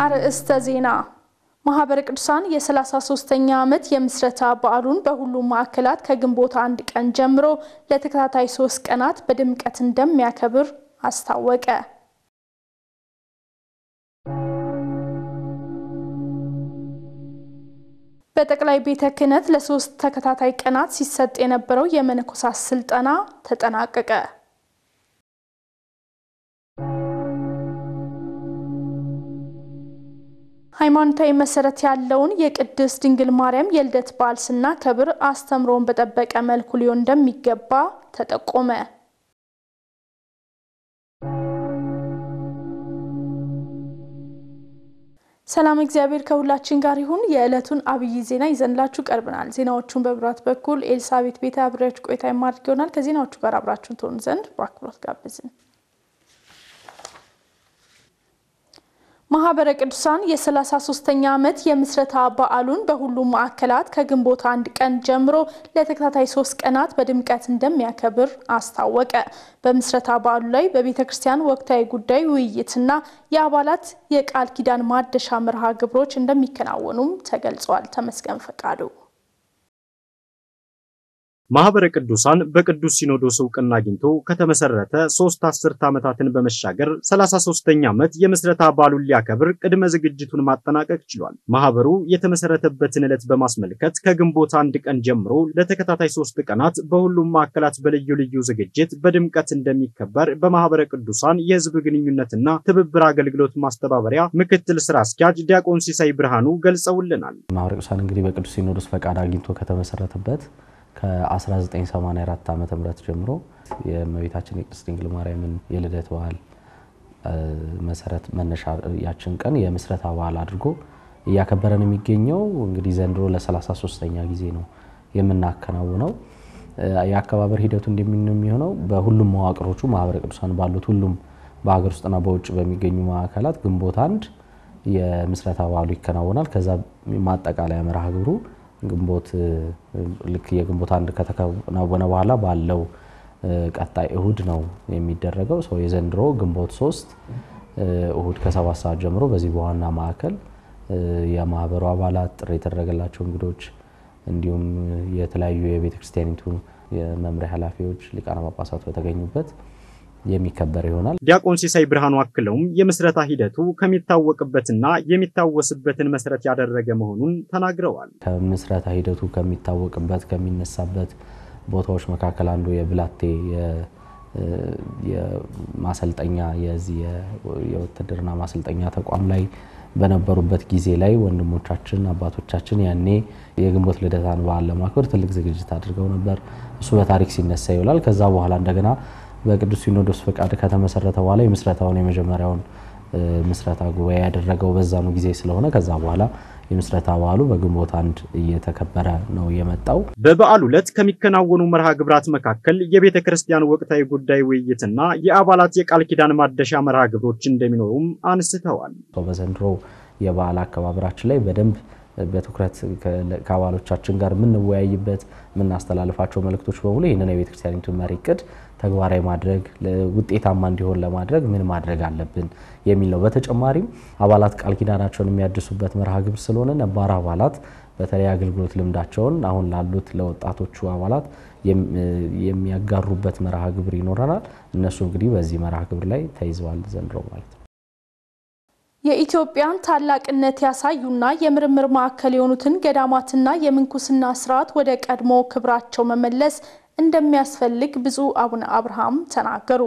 አርእስተ ዜና ማህበረ ቅዱሳን የ33ኛ ዓመት የምስረታ በዓሉን በሁሉም ማዕከላት ከግንቦት 1 ቀን ጀምሮ ለተከታታይ 3 ቀናት በድምቀት እንደሚያከብር አስታወቀ። በጠቅላይ ቤተ ክህነት ለ3 ተከታታይ ቀናት ሲሰጥ የነበረው የመነኮሳት ስልጠና ተጠናቀቀ። ሃይማኖታዊ መሰረት ያለውን የቅድስት ድንግል ማርያም የልደት በዓል ስናከብር አስተምሮን በጠበቀ መልኩ ሊሆን እንደሚገባ ተጠቆመ። ሰላም እግዚአብሔር ከሁላችን ጋር ይሁን። የዕለቱን አብይ ዜና ይዘንላችሁ ቀርበናል። ዜናዎቹን በብራት በኩል ኤልሳቤት ቤተ አብራች ቆይታ ይማርክ ይሆናል። ከዜናዎቹ ጋር አብራችሁን ትሆኑ ዘንድ በአክብሮት ጋብዘን። ማህበረ ቅዱሳን የ33ኛ ዓመት የምስረታ በዓሉን በሁሉም ማዕከላት ከግንቦት 1 ቀን ጀምሮ ለተከታታይ 3 ቀናት በድምቀት እንደሚያከብር አስታወቀ። በምስረታ በዓሉ ላይ በቤተክርስቲያን ወቅታዊ ጉዳይ ውይይትና የአባላት የቃል ኪዳን ማደሻ መርሃ ግብሮች እንደሚከናወኑም ተገልጿል። ተመስገን ፈቃዱ ማህበረ ቅዱሳን በቅዱስ ሲኖዶስ ዕውቅና አግኝቶ ከተመሰረተ 3 አስርት ዓመታትን በመሻገር 33ኛ ዓመት የምስረታ በዓሉን ሊያከብር ቅድመ ዝግጅቱን ማጠናቀቅ ችሏል። ማህበሩ የተመሰረተበትን ዕለት በማስመልከት ከግንቦት 1 ቀን ጀምሮ ለተከታታይ 3 ቀናት በሁሉም ማዕከላት በልዩ ልዩ ዝግጅት በድምቀት እንደሚከበር በማህበረ ቅዱሳን የህዝብ ግንኙነትና ትብብር አገልግሎት ማስተባበሪያ ምክትል ስራ አስኪያጅ ዲያቆን ሲሳይ ብርሃኑ ገልጸውልናል። ማህበረ ቅዱሳን እንግዲህ በቅዱስ ሲኖዶስ ፈቃድ አግኝቶ ከተመሰረተበት ከ1984 ዓመተ ምህረት ጀምሮ የእመቤታችን የቅድስት ድንግል ማርያምን የልደት በዓል መሰረት መነሻ ያችን ቀን የምስረታ በዓል አድርጎ እያከበረን የሚገኘው እንግዲህ ዘንድሮ ለ33ኛ ጊዜ ነው የምናከናውነው። የአከባበር ሂደቱ እንደሚሆነው በሁሉም መዋቅሮቹ ማህበረ ቅዱሳን ባሉት ሁሉም በአገር ውስጥና በውጭ በሚገኙ ማዕከላት ግንቦት 1 የምስረታ በዓሉ ይከናወናል። ከዛ ማጠቃለያ መርሃ ግብሩ ግንቦት ልክ የግንቦት 1 ከተከናወነ በኋላ ባለው ቀጣይ እሁድ ነው የሚደረገው። ሰው የዘንድሮ ግንቦት 3 እሁድ ከ7 ሰዓት ጀምሮ በዚህ በዋና ማዕከል የማህበሩ አባላት ጥሪ የተደረገላቸው እንግዶች እንዲሁም የተለያዩ የቤተክርስቲያኒቱ የመምሪያ ኃላፊዎች ሊቃነ ጳጳሳት በተገኙበት የሚከበር ይሆናል። ዲያቆን ሲሳይ ብርሃኑ አክለውም የምስረታ ሂደቱ ከሚታወቅበትና የሚታወስበትን መሰረት ያደረገ መሆኑን ተናግረዋል። ከምስረታ ሂደቱ ከሚታወቅበት ከሚነሳበት ቦታዎች መካከል አንዱ የብላቴ የማሰልጠኛ የውትድርና ማሰልጠኛ ተቋም ላይ በነበሩበት ጊዜ ላይ ወንድሞቻችን አባቶቻችን ያኔ የግንቦት ልደታን በዓል ለማክበር ትልቅ ዝግጅት አድርገው ነበር። እሱ በታሪክ ሲነሳ ይውላል። ከዛ በኋላ እንደገና በቅዱስ ሲኖዶስ ፈቃድ ከተመሰረተ በኋላ የምስረታውን የመጀመሪያውን ምስረታ ጉባኤ ያደረገው በዛኑ ጊዜ ስለሆነ ከዛ በኋላ የምስረታ በዓሉ በግንቦት 1 እየተከበረ ነው የመጣው። በበዓሉ ዕለት ከሚከናወኑ መርሃ ግብራት መካከል የቤተ ክርስቲያን ወቅታዊ ጉዳይ ውይይትና የአባላት የቃል ኪዳን ማደሻ መርሃ ግብሮች እንደሚኖሩም አንስተዋል። በዘንድሮ የበዓል አከባበራችን ላይ በደንብ በትኩረት ከአባሎቻችን ጋር ምንወያይበት ምናስተላልፋቸው መልእክቶች በሙሉ ይሄንን የቤተ ክርስቲያኒቱ መሪ ዕቅድ ተግባራዊ ማድረግ ውጤታማ እንዲሆን ለማድረግ ምን ማድረግ አለብን የሚል ነው። በተጨማሪም አባላት ቃል ኪዳናቸውን የሚያድሱበት መርሃ ግብር ስለሆነ ነባር አባላት በተለይ አገልግሎት ልምዳቸውን አሁን ላሉት ለወጣቶቹ አባላት የሚያጋሩበት መርሃ ግብር ይኖረናል። እነሱ እንግዲህ በዚህ መርሃ ግብር ላይ ተይዘዋል ዘንድሮ ማለት ነው። የኢትዮጵያን ታላቅነት ያሳዩና የምርምር ማዕከል የሆኑትን ገዳማትና የምንኩስና ስርዓት ወደ ቀድሞ ክብራቸው መመለስ እንደሚያስፈልግ ብፁዕ አቡነ አብርሃም ተናገሩ።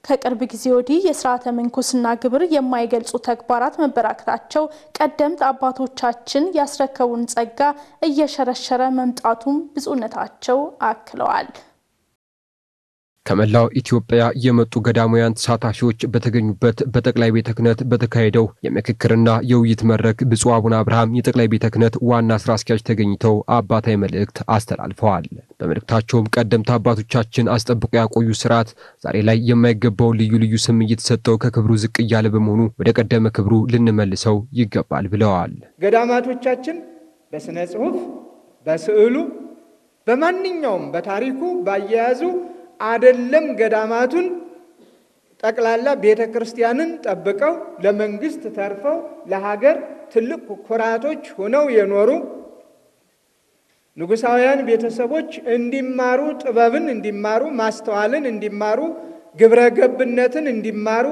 ከቅርብ ጊዜ ወዲህ የሥርዓተ ምንኩስና ግብር የማይገልጹ ተግባራት መበራከታቸው ቀደምት አባቶቻችን ያስረከቡን ጸጋ እየሸረሸረ መምጣቱም ብፁዕነታቸው አክለዋል። ከመላው ኢትዮጵያ የመጡ ገዳማውያን ተሳታፊዎች በተገኙበት በጠቅላይ ቤተ ክህነት በተካሄደው የምክክርና የውይይት መድረክ ብፁዕ አቡነ አብርሃም የጠቅላይ ቤተ ክህነት ዋና ስራ አስኪያጅ ተገኝተው አባታዊ መልእክት አስተላልፈዋል። በመልእክታቸውም ቀደምት አባቶቻችን አስጠብቆ ያቆዩ ስርዓት ዛሬ ላይ የማይገባው ልዩ ልዩ ስም እየተሰጠው ከክብሩ ዝቅ እያለ በመሆኑ ወደ ቀደመ ክብሩ ልንመልሰው ይገባል ብለዋል። ገዳማቶቻችን በስነ ጽሑፍ፣ በስዕሉ፣ በማንኛውም በታሪኩ ባያያዙ አይደለም ገዳማቱን ጠቅላላ ቤተ ክርስቲያንን ጠብቀው ለመንግስት ተርፈው ለሀገር ትልቅ ኩራቶች ሆነው የኖሩ ንጉሳውያን ቤተሰቦች እንዲማሩ ጥበብን እንዲማሩ ማስተዋልን እንዲማሩ ግብረ ገብነትን እንዲማሩ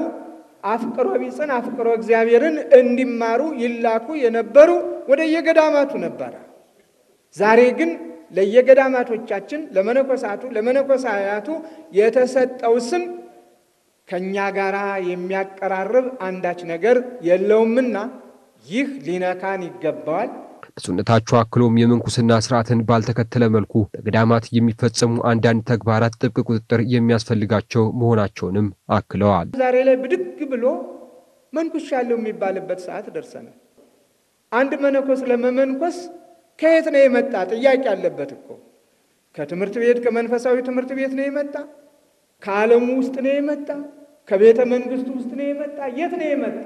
አፍቅሮ ቢጽን አፍቅሮ እግዚአብሔርን እንዲማሩ ይላኩ የነበሩ ወደ የገዳማቱ ነበር። ዛሬ ግን ለየገዳማቶቻችን ለመነኮሳቱ ለመነኮሳያቱ የተሰጠው ስም ከኛ ጋራ የሚያቀራርብ አንዳች ነገር የለውምና ይህ ሊነካን ይገባዋል። ብፁዕነታቸው አክሎም የምንኩስና ስርዓትን ባልተከተለ መልኩ በገዳማት የሚፈጸሙ አንዳንድ ተግባራት ጥብቅ ቁጥጥር የሚያስፈልጋቸው መሆናቸውንም አክለዋል። ዛሬ ላይ ብድግ ብሎ መንኩሻለሁ የሚባልበት ሰዓት ደርሰናል። አንድ መነኮስ ለመመንኮስ ከየት ነው የመጣ ጥያቄ አለበት እኮ። ከትምህርት ቤት ከመንፈሳዊ ትምህርት ቤት ነው የመጣ? ከዓለሙ ውስጥ ነው የመጣ? ከቤተ መንግስቱ ውስጥ ነው የመጣ? የት ነው የመጣ?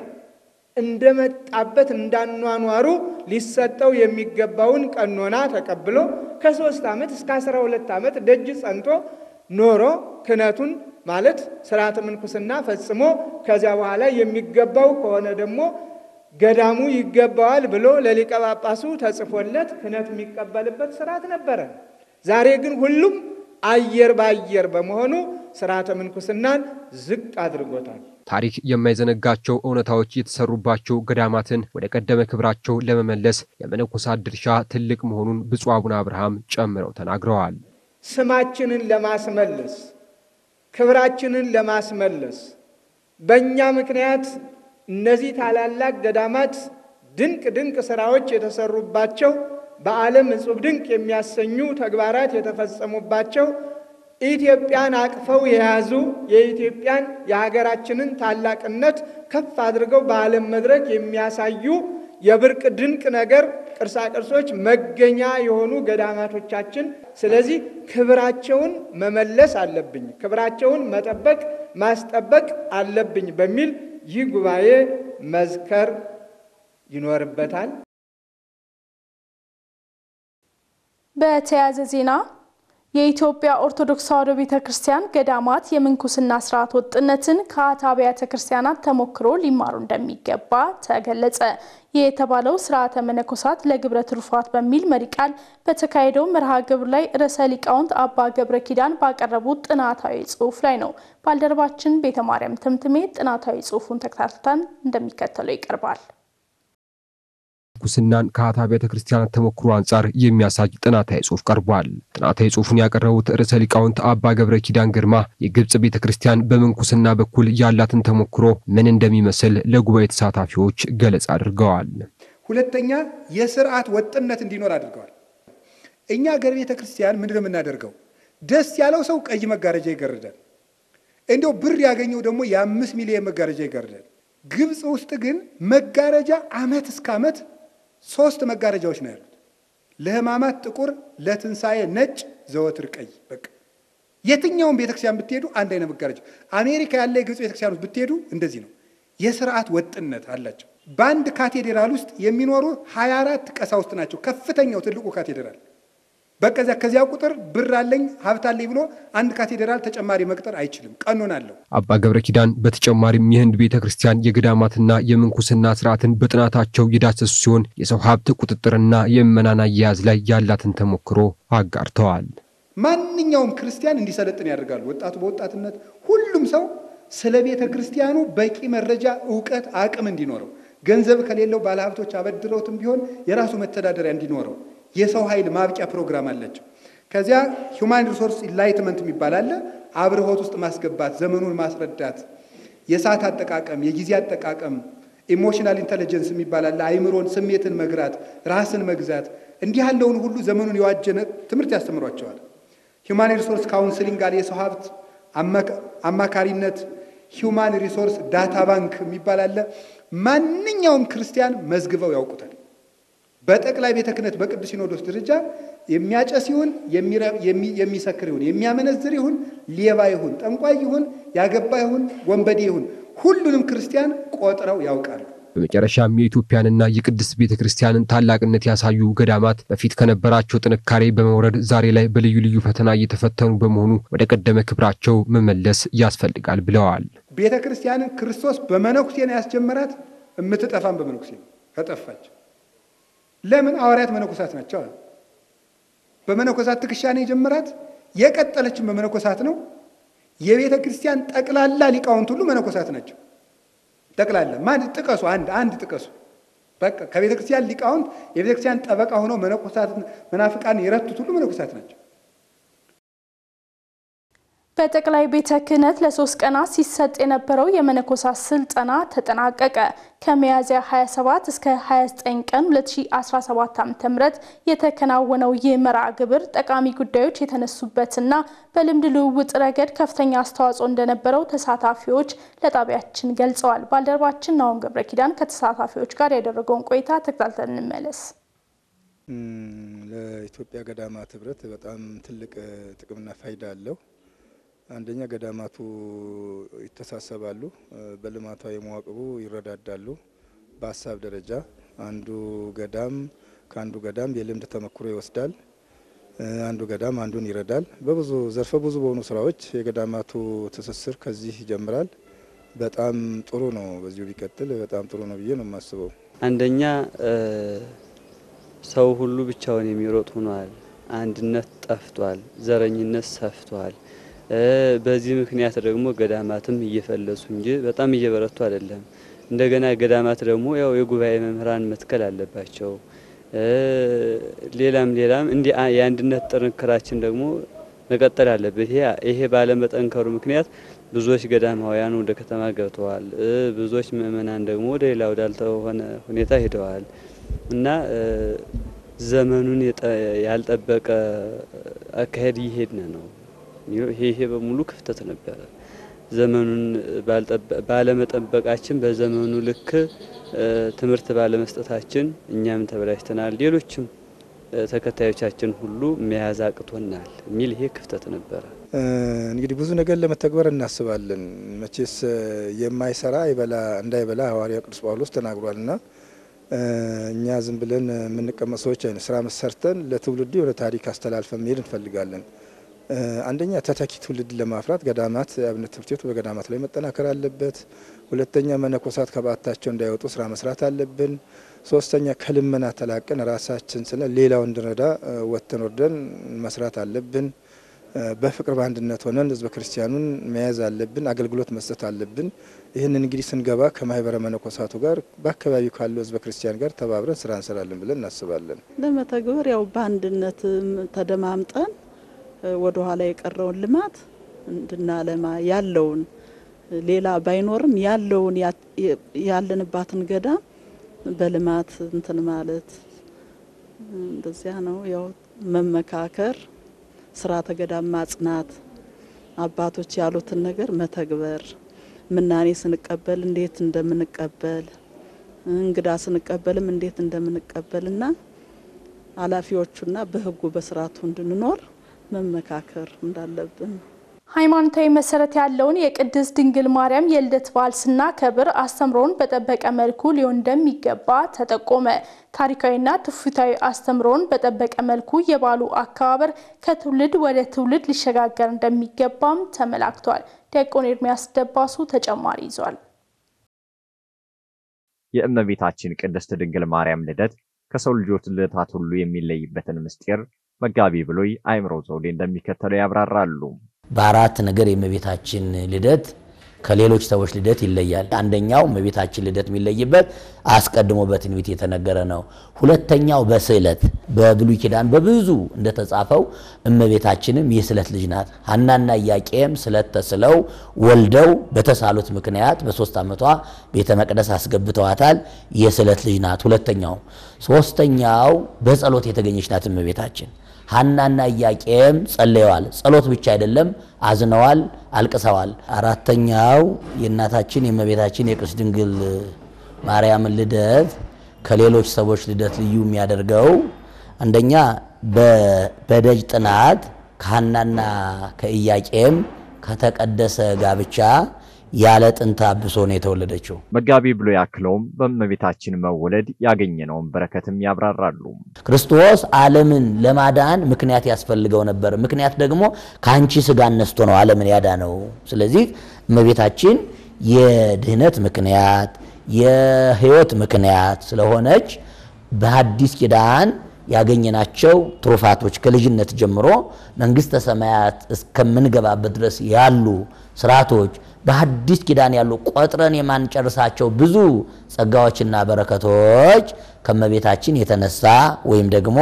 እንደመጣበት እንዳኗኗሩ ሊሰጠው የሚገባውን ቀኖና ተቀብሎ ከ3 ዓመት እስከ 12 ዓመት ደጅ ጸንቶ ኖሮ ክህነቱን ማለት ሥርዓተ ምንኩስና ፈጽሞ ከዚያ በኋላ የሚገባው ከሆነ ደግሞ ገዳሙ ይገባዋል ብሎ ለሊቀ ጳጳሱ ተጽፎለት ክህነት የሚቀበልበት ስርዓት ነበረ። ዛሬ ግን ሁሉም አየር ባየር በመሆኑ ሥርዓተ ምንኩስናን ዝቅ አድርጎታል። ታሪክ የማይዘነጋቸው እውነታዎች የተሰሩባቸው ገዳማትን ወደ ቀደመ ክብራቸው ለመመለስ የመነኮሳት ድርሻ ትልቅ መሆኑን ብፁዕ አቡነ አብርሃም ጨምረው ተናግረዋል። ስማችንን ለማስመለስ ክብራችንን ለማስመለስ በእኛ ምክንያት እነዚህ ታላላቅ ገዳማት ድንቅ ስራዎች የተሰሩባቸው በዓለም እጹብ ድንቅ የሚያሰኙ ተግባራት የተፈጸሙባቸው ኢትዮጵያን አቅፈው የያዙ የኢትዮጵያን የሀገራችንን ታላቅነት ከፍ አድርገው በዓለም መድረክ የሚያሳዩ የብርቅ ድንቅ ነገር ቅርሳ ቅርሶች መገኛ የሆኑ ገዳማቶቻችን ስለዚህ ክብራቸውን መመለስ አለብኝ፣ ክብራቸውን መጠበቅ ማስጠበቅ አለብኝ በሚል ይህ ጉባኤ መዝከር ይኖርበታል። በተያያዘ ዜና የኢትዮጵያ ኦርቶዶክስ ተዋሕዶ ቤተክርስቲያን ገዳማት የምንኩስና ስርዓት ወጥነትን ከአብያተ ክርስቲያናት ተሞክሮ ሊማሩ እንደሚገባ ተገለጸ። የተባለው ስርዓተ መነኮሳት ለግብረ ትሩፋት በሚል መሪ ቃል በተካሄደው መርሃ ግብር ላይ ርዕሰ ሊቃውንት አባ ገብረ ኪዳን ባቀረቡት ጥናታዊ ጽሑፍ ላይ ነው። ባልደረባችን ቤተማርያም ተምትሜ ጥናታዊ ጽሑፉን ተከታትለን እንደሚከተለው ይቀርባል። ምንኩስናን ከአብያተ ክርስቲያናት ተሞክሮ አንጻር የሚያሳይ ጥናታዊ ጽሑፍ ቀርቧል። ጥናታዊ ጽሑፉን ያቀረቡት ርዕሰ ሊቃውንት አባ ገብረ ኪዳን ግርማ የግብጽ ቤተክርስቲያን በምንኩስና በኩል ያላትን ተሞክሮ ምን እንደሚመስል ለጉባኤ ተሳታፊዎች ገለጻ አድርገዋል። ሁለተኛ የሥርዓት ወጥነት እንዲኖር አድርገዋል። እኛ ሀገር ቤተክርስቲያን ምንድነው የምናደርገው? ደስ ያለው ሰው ቀይ መጋረጃ ይገርዳል። እንደው ብር ያገኘው ደግሞ የ5 ሚሊዮን መጋረጃ ይገርዳል። ግብጽ ውስጥ ግን መጋረጃ ዓመት እስከ ዓመት 3 መጋረጃዎች ነው ያሉት። ለሕማማት ጥቁር፣ ለትንሳኤ ነጭ፣ ዘወትር ቀይ። በቃ የትኛውም ቤተክርስቲያን ብትሄዱ አንድ አይነት መጋረጃ። አሜሪካ ያለ የግብጽ ቤተክርስቲያን ውስጥ ብትሄዱ እንደዚህ ነው። የሥርዓት ወጥነት አላቸው። በአንድ ካቴድራል ውስጥ የሚኖሩ 24 ቀሳውስት ናቸው። ከፍተኛው ትልቁ ካቴድራል በቃ ከዚያ ቁጥር ብር አለኝ ሀብት አለኝ ብሎ አንድ ካቴድራል ተጨማሪ መቅጠር አይችልም። ቀኖና አለው። አባ ገብረ ኪዳን በተጨማሪም የህንድ ቤተክርስቲያን የገዳማትና የምንኩስና ስርዓትን በጥናታቸው የዳሰሱ ሲሆን የሰው ሀብት ቁጥጥርና የምእመናን አያያዝ ላይ ያላትን ተሞክሮ አጋርተዋል። ማንኛውም ክርስቲያን እንዲሰለጥን ያደርጋሉ። ወጣቱ በወጣትነት ሁሉም ሰው ስለ ቤተክርስቲያኑ በቂ መረጃ፣ ዕውቀት፣ አቅም እንዲኖረው ገንዘብ ከሌለው ባለሀብቶች አበድረውትም ቢሆን የራሱ መተዳደሪያ እንዲኖረው የሰው ኃይል ማብቂያ ፕሮግራም አላቸው። ከዚያ ሂውማን ሪሶርስ ኢንላይትመንት የሚባል አለ። አብርሆት ውስጥ ማስገባት፣ ዘመኑን ማስረዳት፣ የሰዓት አጠቃቀም፣ የጊዜ አጠቃቀም፣ ኢሞሽናል ኢንተለጀንስ የሚባል አለ። አይምሮን፣ ስሜትን መግራት፣ ራስን መግዛት፣ እንዲህ ያለውን ሁሉ ዘመኑን የዋጀነ ትምህርት ያስተምሯቸዋል። ሂውማን ሪሶርስ ካውንስሊንግ አለ። የሰው ሀብት አማካሪነት፣ ሂውማን ሪሶርስ ዳታ ባንክ የሚባል አለ። ማንኛውም ክርስቲያን መዝግበው ያውቁታል። በጠቅላይ ቤተ ክህነት በቅዱስ ሲኖዶስ ደረጃ የሚያጨስ ይሁን የሚሰክር ይሁን የሚያመነዝር ይሁን ሌባ ይሁን ጠንቋይ ይሁን ያገባ ይሁን ወንበዴ ይሁን ሁሉንም ክርስቲያን ቆጥረው ያውቃሉ። በመጨረሻም የኢትዮጵያንና የቅድስት ቤተክርስቲያንን ታላቅነት ያሳዩ ገዳማት በፊት ከነበራቸው ጥንካሬ በመውረድ ዛሬ ላይ በልዩ ልዩ ፈተና እየተፈተኑ በመሆኑ ወደ ቀደመ ክብራቸው መመለስ ያስፈልጋል ብለዋል። ቤተክርስቲያንን ክርስቶስ በመነኩሴ ነው ያስጀመራት። እምትጠፋም በመነኩሴ ነው። ከጠፋች ለምን? ሐዋርያት መነኮሳት ናቸው። በመነኮሳት ትከሻ ነው የጀመራት። የቀጠለችም በመነኮሳት ነው። የቤተ ክርስቲያን ጠቅላላ ሊቃውንት ሁሉ መነኮሳት ናቸው። ጠቅላላ ማን ጥቀሱ? አንድ ጥቀሱ። በቃ ከቤተ ክርስቲያን ሊቃውንት የቤተ ክርስቲያን ጠበቃ ሆነው መነኮሳት መናፍቃን የረቱት ሁሉ መነኮሳት ናቸው። በጠቅላይ ቤተ ክህነት ለ3 ቀናት ሲሰጥ የነበረው የመነኮሳት ስልጠና ተጠናቀቀ። ከሚያዝያ 27 እስከ 29 ቀን 2017 ዓ.ም የተከናወነው ይህ መርሃ ግብር ጠቃሚ ጉዳዮች የተነሱበትና በልምድ ልውውጥ ረገድ ከፍተኛ አስተዋጽኦ እንደነበረው ተሳታፊዎች ለጣቢያችን ገልጸዋል። ባልደረባችን ናሆም ገብረኪዳን ከተሳታፊዎች ጋር ያደረገውን ቆይታ ተከታትለን እንመለስ። ለኢትዮጵያ ገዳማት ህብረት በጣም ትልቅ ጥቅምና ፋይዳ አለው። አንደኛ ገዳማቱ ይተሳሰባሉ፣ በልማታዊ መዋቅሩ ይረዳዳሉ። በሀሳብ ደረጃ አንዱ ገዳም ከአንዱ ገዳም የልምድ ተመክሮ ይወስዳል፣ አንዱ ገዳም አንዱን ይረዳል። በብዙ ዘርፈ ብዙ በሆኑ ስራዎች የገዳማቱ ትስስር ከዚህ ይጀምራል። በጣም ጥሩ ነው። በዚሁ ቢቀጥል በጣም ጥሩ ነው ብዬ ነው የማስበው። አንደኛ ሰው ሁሉ ብቻውን የሚሮጥ ሆኗል። አንድነት ጠፍቷል፣ ዘረኝነት ሰፍቷል። በዚህ ምክንያት ደግሞ ገዳማትም እየፈለሱ እንጂ በጣም እየበረቱ አይደለም። እንደገና ገዳማት ደግሞ ያው የጉባኤ መምህራን መትከል አለባቸው። ሌላም እንዲ የአንድነት ጥንክራችን ደግሞ መቀጠል አለበት። ይሄ ባለመጠንከሩ ምክንያት ብዙዎች ገዳማውያን ወደ ከተማ ገብተዋል። ብዙዎች ምእመናን ደግሞ ወደ ሌላ ወዳልተሆነ ሁኔታ ሄደዋል እና ዘመኑን ያልጠበቀ አካሄድ ይሄድነ ነው። ይሄ በሙሉ ክፍተት ነበር። ዘመኑን ባለመጠበቃችን በዘመኑ ልክ ትምህርት ባለመስጠታችን እኛም ተበላሽተናል። ሌሎችም ተከታዮቻችን ሁሉ መያዝ አቅቶናል የሚል ይሄ ክፍተት ነበር። እንግዲህ ብዙ ነገር ለመተግበር እናስባለን። መቼስ የማይሰራ እንዳይበላ ሐዋርያው ቅዱስ ጳውሎስ ተናግሯልና እኛ ዝም ብለን የምንቀመጥ ሰዎች አይደል። ስራ መሰርተን ለትውልድ ወደ ታሪክ አስተላልፈን መሄድ እንፈልጋለን። አንደኛ ተተኪ ትውልድ ለማፍራት ገዳማት አብነት ትምህርት ቤቱ በገዳማት ላይ መጠናከር አለበት። ሁለተኛ መነኮሳት ከበዓታቸው እንዳይወጡ ስራ መስራት አለብን። ሶስተኛ ከልመና ተላቀን ራሳችን ስለ ሌላው እንድንረዳ ወጥተን ወርደን መስራት አለብን። በፍቅር በአንድነት ሆነን ህዝበ ክርስቲያኑን መያዝ አለብን፣ አገልግሎት መስጠት አለብን። ይህንን እንግዲህ ስንገባ ከማህበረ መነኮሳቱ ጋር በአካባቢው ካለው ህዝበ ክርስቲያን ጋር ተባብረን ስራ እንሰራለን ብለን እናስባለን። ለመተግበር ያው በአንድነት ተደማምጠን ወደ ኋላ የቀረውን ልማት እንድናለማ ያለውን ሌላ ባይኖርም ያለውን ያለንባትን ገዳም በልማት እንትን ማለት እንደዚያ ነው። ያው መመካከር፣ ስርዓተ ገዳም ማጽናት፣ አባቶች ያሉትን ነገር መተግበር፣ ምናኔ ስንቀበል እንዴት እንደምንቀበል፣ እንግዳ ስንቀበልም እንዴት እንደምንቀበልና ኃላፊዎቹና በህጉ በስርዓቱ እንድንኖር መመካከር እንዳለብን። ሃይማኖታዊ መሰረት ያለውን የቅድስት ድንግል ማርያም የልደት በዓል ስናከብር አስተምሮን በጠበቀ መልኩ ሊሆን እንደሚገባ ተጠቆመ። ታሪካዊና ትውፊታዊ አስተምሮን በጠበቀ መልኩ የበዓሉ አከባበር ከትውልድ ወደ ትውልድ ሊሸጋገር እንደሚገባም ተመላክቷል። ዲያቆን ኤርሚያስ ደባሱ ተጨማሪ ይዟል። የእመቤታችን ቅድስት ድንግል ማርያም ልደት ከሰው ልጆች ልደታት ሁሉ የሚለይበትን ምስጢር መጋቢ ብሎይ አእምሮ ዘውዴ እንደሚከተለው ያብራራሉ። በአራት ነገር የእመቤታችን ልደት ከሌሎች ሰዎች ልደት ይለያል። አንደኛው እመቤታችን ልደት የሚለይበት አስቀድሞ በትንቢት የተነገረ ነው። ሁለተኛው በስዕለት በብሉይ ኪዳን በብዙ እንደተጻፈው እመቤታችንም የስዕለት ልጅ ናት። ሐናና ኢያቄም ስዕለት ተስለው ወልደው በተሳሉት ምክንያት በ3 ዓመቷ ቤተ መቅደስ አስገብተዋታል። የስዕለት ልጅ ናት ሁለተኛው። ሶስተኛው በጸሎት የተገኘች ናት እመቤታችን። ሐናና ኢያቄም ጸልየዋል። ጸሎት ብቻ አይደለም፣ አዝነዋል፣ አልቅሰዋል። አራተኛው የእናታችን የእመቤታችን የቅድስት ድንግል ማርያም ልደት ከሌሎች ሰዎች ልደት ልዩ የሚያደርገው አንደኛ በደጅ ጥናት ከሐናና ከኢያቄም ከተቀደሰ ጋብቻ ያለ ጥንት አብሶ ነው የተወለደችው። መጋቢ ብሎ ያክለውም በእመቤታችን መወለድ ያገኘነውን በረከትም ያብራራሉ። ክርስቶስ ዓለምን ለማዳን ምክንያት ያስፈልገው ነበር። ምክንያት ደግሞ ካንቺ ስጋ ነስቶ ነው ዓለምን ያዳነው። ስለዚህ እመቤታችን የድህነት ምክንያት የህይወት ምክንያት ስለሆነች በሐዲስ ኪዳን ያገኘናቸው ትሩፋቶች ከልጅነት ጀምሮ መንግስተ ሰማያት እስከምንገባበት ድረስ ያሉ ስራቶች በሐዲስ ኪዳን ያሉ ቆጥረን የማንጨርሳቸው ብዙ ጸጋዎችና በረከቶች ከመቤታችን የተነሳ ወይም ደግሞ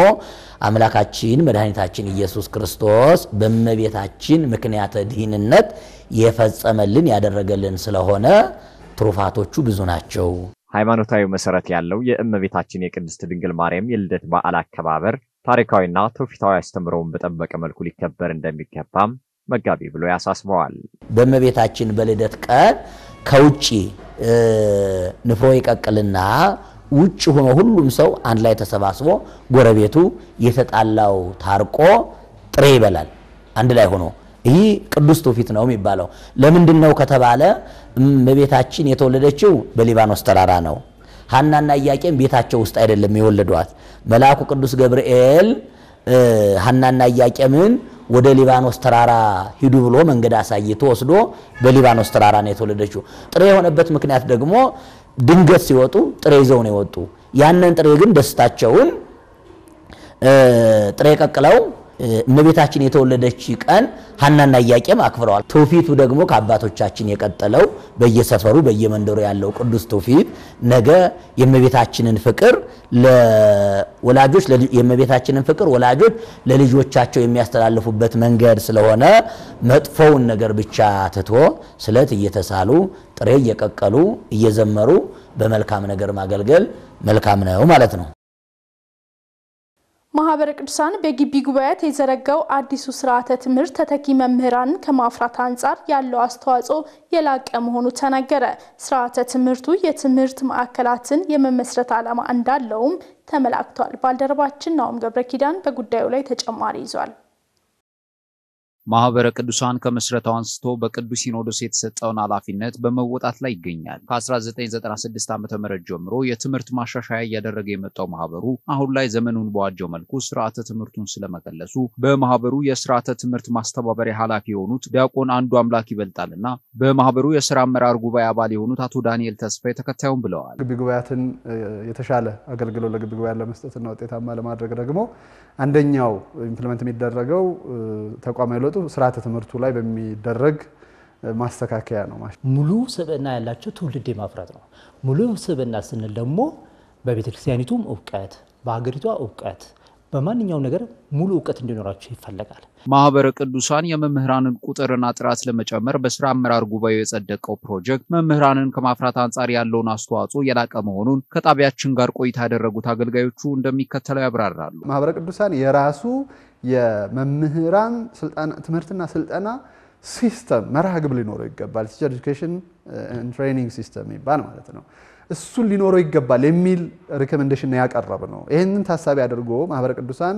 አምላካችን መድኃኒታችን ኢየሱስ ክርስቶስ በመቤታችን ምክንያት ድህንነት የፈጸመልን ያደረገልን ስለሆነ ትሩፋቶቹ ብዙ ናቸው። ሃይማኖታዊ መሰረት ያለው የእመቤታችን የቅድስት ድንግል ማርያም የልደት በዓል አከባበር ታሪካዊና ትውፊታዊ አስተምሮውን በጠበቀ መልኩ ሊከበር እንደሚገባም መጋቢ ብሎ ያሳስበዋል። በእመቤታችን በልደት ቀን ከውጪ ንፍሮ ይቀቅልና ውጭ ሆኖ ሁሉም ሰው አንድ ላይ ተሰባስቦ ጎረቤቱ የተጣላው ታርቆ ጥሬ ይበላል አንድ ላይ ሆኖ። ይህ ቅዱስ ትውፊት ነው የሚባለው። ለምንድነው ከተባለ እመቤታችን የተወለደችው በሊባኖስ ተራራ ነው። ሐናና ኢያቄም ቤታቸው ውስጥ አይደለም የወለዷት። መልአኩ ቅዱስ ገብርኤል ሐናና ኢያቄምን ወደ ሊባኖስ ተራራ ሂዱ ብሎ መንገድ አሳይቶ ወስዶ በሊባኖስ ተራራ ነው የተወለደችው። ጥሬ የሆነበት ምክንያት ደግሞ ድንገት ሲወጡ ጥሬ ይዘው ነው የወጡ። ያንን ጥሬ ግን ደስታቸውን ጥሬ ቀቅለው እመቤታችን የተወለደች ቀን ሐናና ኢያቄም አክብረዋል። ትውፊቱ ደግሞ ከአባቶቻችን የቀጠለው በየሰፈሩ በየመንደሩ ያለው ቅዱስ ትውፊት ነገ የእመቤታችንን ፍቅር ለወላጆች የእመቤታችንን ፍቅር ወላጆች ለልጆቻቸው የሚያስተላልፉበት መንገድ ስለሆነ መጥፎውን ነገር ብቻ ትቶ ስለት እየተሳሉ ጥሬ እየቀቀሉ እየዘመሩ በመልካም ነገር ማገልገል መልካም ነው ማለት ነው። ማህበረ ቅዱሳን በግቢ ጉባኤት የዘረጋው አዲሱ ስርዓተ ትምህርት ተተኪ መምህራን ከማፍራት አንጻር ያለው አስተዋጽኦ የላቀ መሆኑ ተነገረ። ስርዓተ ትምህርቱ የትምህርት ማዕከላትን የመመስረት ዓላማ እንዳለውም ተመላክቷል። ባልደረባችን ናኦም ገብረኪዳን በጉዳዩ ላይ ተጨማሪ ይዟል። ማህበረ ቅዱሳን ከመስረታው አንስቶ በቅዱስ ሲኖዶስ የተሰጠውን ኃላፊነት በመወጣት ላይ ይገኛል። ከ1996 ዓ.ም ጀምሮ የትምህርት ማሻሻያ እያደረገ የመጣው ማህበሩ አሁን ላይ ዘመኑን በዋጀው መልኩ ስርዓተ ትምህርቱን ስለመከለሱ በማህበሩ የስርዓተ ትምህርት ማስተባበሪያ ኃላፊ የሆኑት ዲያቆን አንዱ አምላክ ይበልጣልና በማህበሩ የሥራ አመራር ጉባኤ አባል የሆኑት አቶ ዳንኤል ተስፋዬ ተከታዩን ብለዋል። ግቢ ጉባኤትን የተሻለ አገልግሎት ለግቢ ጉባኤ ለመስጠትና ውጤታማ ለማድረግ ደግሞ አንደኛው ኢምፕሊመንት የሚደረገው ተቋማዊ ለውጡ ስርዓተ ትምህርቱ ላይ በሚደረግ ማስተካከያ ነው። ሙሉ ስብዕና ያላቸው ትውልድ ማፍራት ነው። ሙሉ ስብዕና ስንል ደግሞ በቤተክርስቲያኒቱም ዕውቀት በሀገሪቷ ዕውቀት በማንኛው ነገር ሙሉ ዕውቀት እንዲኖራቸው ይፈልጋል። ማህበረ ቅዱሳን የመምህራንን ቁጥርና ጥራት ለመጨመር በስራ አመራር ጉባኤው የጸደቀው ፕሮጀክት መምህራንን ከማፍራት አንጻር ያለውን አስተዋጽኦ የላቀ መሆኑን ከጣቢያችን ጋር ቆይታ ያደረጉት አገልጋዮቹ እንደሚከተለው ያብራራሉ። ማህበረ ቅዱሳን የራሱ የመምህራን ስልጣን ትምህርትና ስልጠና ሲስተም መርሃ ግብር ሊኖረው ይገባል። ቲቸር ኤጁኬሽን ኤንድ ትሬኒንግ ሲስተም ይባል ማለት ነው። እሱን ሊኖረው ይገባል የሚል ሪኮሜንዴሽን ያቀረበ ነው። ይሄንን ታሳቢ አድርጎ ማህበረ ቅዱሳን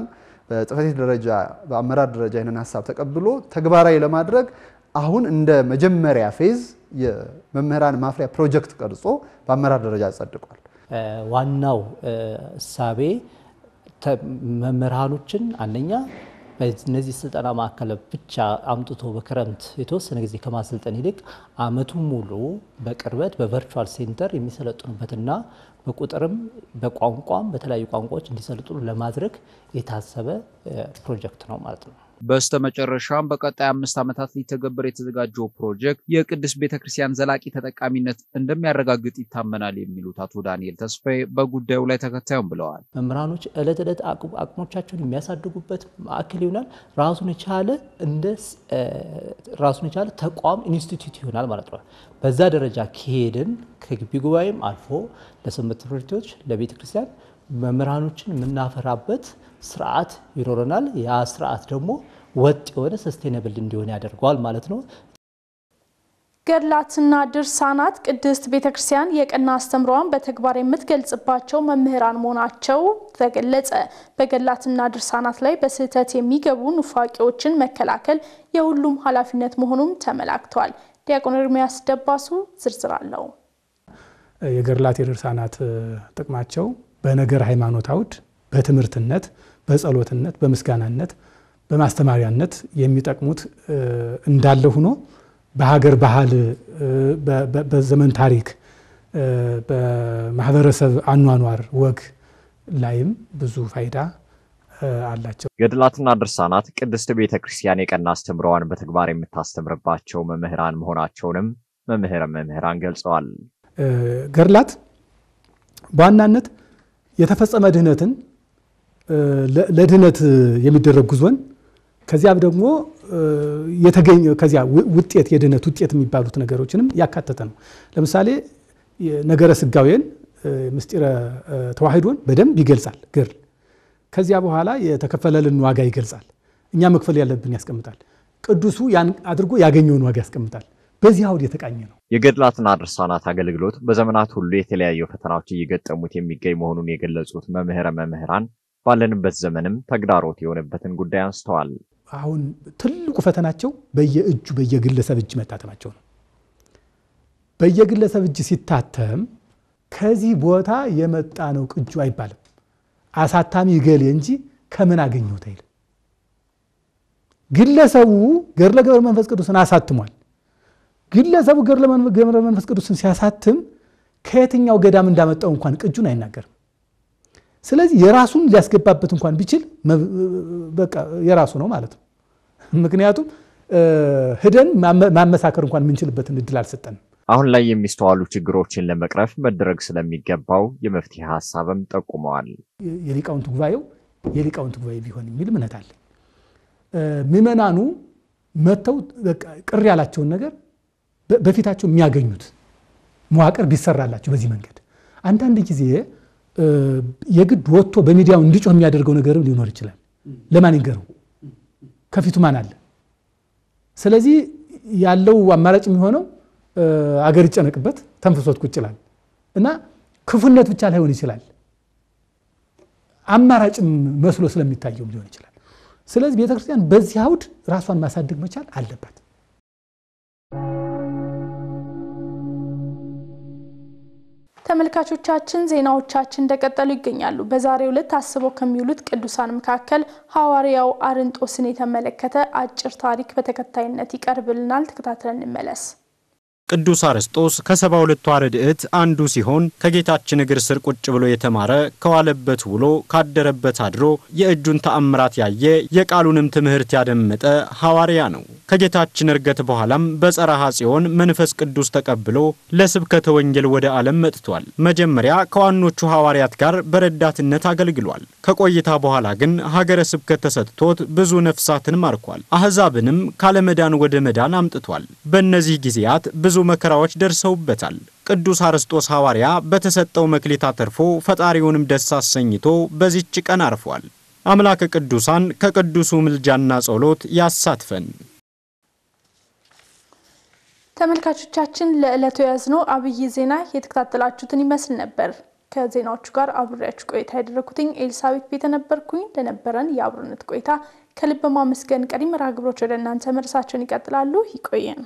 በጽሕፈት ቤት ደረጃ በአመራር ደረጃ ይሄንን ሐሳብ ተቀብሎ ተግባራዊ ለማድረግ አሁን እንደ መጀመሪያ ፌዝ የመምህራን ማፍሪያ ፕሮጀክት ቀርጾ በአመራር ደረጃ ጸድቋል። ዋናው እሳቤ መምህራኖችን አንደኛ በእነዚህ ስልጠና ማዕከላት ብቻ አምጥቶ በክረምት የተወሰነ ጊዜ ከማሰልጠን ይልቅ አመቱን ሙሉ በቅርበት በቨርቹዋል ሴንተር የሚሰለጥኑበትና በቁጥርም በቋንቋም በተለያዩ ቋንቋዎች እንዲሰለጥኑ ለማድረግ የታሰበ ፕሮጀክት ነው ማለት ነው። በስተመጨረሻም በቀጣይ 5 ዓመታት ሊተገበር የተዘጋጀው ፕሮጀክት የቅድስት ቤተክርስቲያን ዘላቂ ተጠቃሚነት እንደሚያረጋግጥ ይታመናል የሚሉት አቶ ዳንኤል ተስፋዬ በጉዳዩ ላይ ተከታዩን ብለዋል። መምህራኖች ዕለት ዕለት አቅሞቻቸውን የሚያሳድጉበት ማዕከል ይሆናል። ራሱን የቻለ ተቋም ኢንስቲትዩት ይሆናል ማለት ነው። በዛ ደረጃ ከሄድን ከግቢ ጉባኤም አልፎ ለሰንበት ትምህርት ቤቶች ለቤተክርስቲያን መምህራኖችን የምናፈራበት ስርዓት ይኖረናል። ያ ስርዓት ደግሞ ወጥ የሆነ ሰስቴኔብል እንዲሆን ያደርገዋል ማለት ነው። ገድላትና ድርሳናት ቅድስት ቤተክርስቲያን የቀና አስተምሮዋን በተግባር የምትገልጽባቸው መምህራን መሆናቸው ተገለጸ። በገድላትና ድርሳናት ላይ በስህተት የሚገቡ ኑፋቄዎችን መከላከል የሁሉም ኃላፊነት መሆኑን ተመላክቷል። ዲያቆን ኤርሚያስ ደባሱ ዝርዝር አለው። የገድላት የድርሳናት ጥቅማቸው በነገር ሃይማኖት አውድ በትምህርትነት በጸሎትነት በምስጋናነት በማስተማሪያነት የሚጠቅሙት እንዳለ ሆኖ በሀገር ባህል በዘመን ታሪክ በማህበረሰብ አኗኗር ወግ ላይም ብዙ ፋይዳ አላቸው። ገድላትና ድርሳናት ቅድስት ቤተክርስቲያን የቀና አስተምሮዋን በተግባር የምታስተምርባቸው መምህራን መሆናቸውንም መምህራን ገልጸዋል። ገድላት በዋናነት የተፈጸመ ድህነትን ለድህነት የሚደረግ ጉዞን ከዚያ ደግሞ የተገኘ ከዚያ ውጤት የድህነት ውጤት የሚባሉት ነገሮችንም ያካተተ ነው። ለምሳሌ ነገረ ስጋዌን ምስጢረ ተዋሂዶን በደንብ ይገልጻል ገድል። ከዚያ በኋላ የተከፈለልን ዋጋ ይገልጻል። እኛ መክፈል ያለብን ያስቀምጣል። ቅዱሱ ያን አድርጎ ያገኘውን ዋጋ ያስቀምጣል። በዚህ አውድ የተቃኘ ነው። የገድላትና ድርሳናት አገልግሎት በዘመናት ሁሉ የተለያዩ ፈተናዎች እየገጠሙት የሚገኝ መሆኑን የገለጹት መምህራን ባለንበት ዘመንም ተግዳሮት የሆነበትን ጉዳይ አንስተዋል። አሁን ትልቁ ፈተናቸው በየግለሰብ እጅ መታተማቸው ነው። በየግለሰብ እጅ ሲታተም ከዚህ ቦታ የመጣ ነው ቅጁ አይባልም። አሳታሚ ገሌ እንጂ ከምን አገኘው ተይል። ግለሰቡ ገድለ ገብረ መንፈስ ቅዱስን አሳትሟል። ግለሰቡ ገድለ ገብረ መንፈስ ቅዱስን ሲያሳትም ከየትኛው ገዳም እንዳመጣው እንኳን ቅጁን አይናገርም። ስለዚህ የራሱን ሊያስገባበት እንኳን ቢችል በቃ የራሱ ነው ማለት ነው። ምክንያቱም ሄደን ማመሳከር እንኳን ምንችልበትን እድል አልሰጠንም። አሁን ላይ የሚስተዋሉ ችግሮችን ለመቅረፍ መደረግ ስለሚገባው የመፍትሄ ሐሳብም ጠቁመዋል። የሊቃውንት ጉባኤ ቢሆን የሚል እምነት አለ። ምእመናኑ መተው ቅር ያላቸውን ነገር በፊታቸው የሚያገኙት መዋቅር ቢሰራላቸው በዚህ መንገድ አንዳንድ ጊዜ የግድ ወጥቶ በሚዲያው እንዲጮህ የሚያደርገው ነገርም ሊኖር ይችላል። ለማን ይንገረው? ከፊቱ ማን አለ? ስለዚህ ያለው አማራጭ የሚሆነው አገር ይጨነቅበት ተንፍሶት ቁጭ ይላል እና ክፉነት ብቻ ላይሆን ይችላል፣ አማራጭም መስሎ ስለሚታየው ሊሆን ይችላል። ስለዚህ ቤተክርስቲያን በዚህ አውድ ራሷን ማሳደግ መቻል አለባት። ተመልካቾቻችን ዜናዎቻችን እንደቀጠሉ ይገኛሉ። በዛሬው ዕለት ታስበው ከሚውሉት ቅዱሳን መካከል ሐዋርያው አርንጦስን የተመለከተ አጭር ታሪክ በተከታይነት ይቀርብልናል። ተከታትለን እንመለስ። ቅዱስ አርስጦስ ከ72 አርድእት አንዱ ሲሆን ከጌታችን እግር ስር ቁጭ ብሎ የተማረ ከዋለበት ውሎ ካደረበት አድሮ የእጁን ተአምራት ያየ የቃሉንም ትምህርት ያደመጠ ሐዋርያ ነው። ከጌታችን እርገት በኋላም በጸረሃ ጽዮን መንፈስ ቅዱስ ተቀብሎ ለስብከተ ወንጌል ወደ ዓለም መጥቷል። መጀመሪያ ከዋኖቹ ሐዋርያት ጋር በረዳትነት አገልግሏል። ከቆይታ በኋላ ግን ሀገረ ስብከት ተሰጥቶት ብዙ ነፍሳትን ማርኳል። አህዛብንም ካለመዳን ወደ መዳን አምጥቷል። በእነዚህ ጊዜያት ብዙ መከራዎች ደርሰውበታል። ቅዱስ አርስጦስ ሐዋርያ በተሰጠው መክሊት አተርፎ ፈጣሪውንም ደስ አሰኝቶ በዚህች ቀን አርፏል። አምላከ ቅዱሳን ከቅዱሱ ምልጃና ጸሎት ያሳትፈን። ተመልካቾቻችን ለዕለቱ ያዝነው አብይ ዜና የተከታተላችሁትን ይመስል ነበር። ከዜናዎቹ ጋር አብሬያችሁ ቆይታ ያደረኩትኝ ኤልሳቤት ቤተ ነበርኩኝ። ለነበረን የአብሮነት ቆይታ ከልብ ማመስገን ቀሪ መርሃ ግብሮች ወደ እናንተ መድረሳቸውን ይቀጥላሉ። ይቆየን።